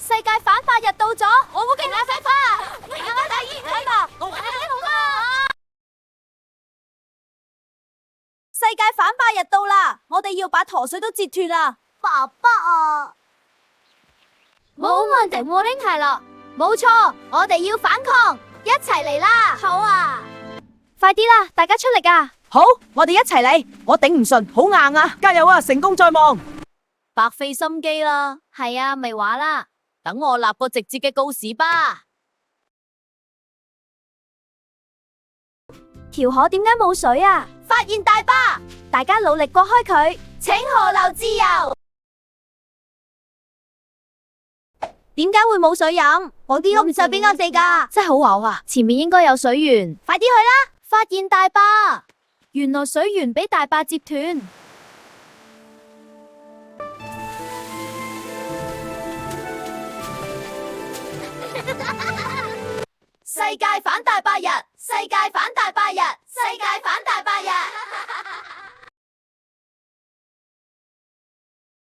世界反霸日到咗，我好勁啊！西花，你啱啱睇醫睇嘛？我睇好啦！世界反霸日到啦，我哋要把陀水都截斷啦！爸爸啊，冇問題，我拎係啦，冇錯，我哋要反抗，一齊嚟啦！好啊，快啲啦，大家出力啊！好，我哋一齊嚟，我頂唔順，好硬啊！加油啊，成功在望！白費心機啦，係啊，咪話啦，等我立個直接嘅告示吧。條河點解冇水啊？發現大巴，大家努力過開佢，請河流自由。點解會冇水飲？我啲屋唔就俾我哋噶，真係好嘔啊！前面應該有水源，快啲去啦！發現大巴，原來水源俾大壩截斷。世界反大壩日，世界反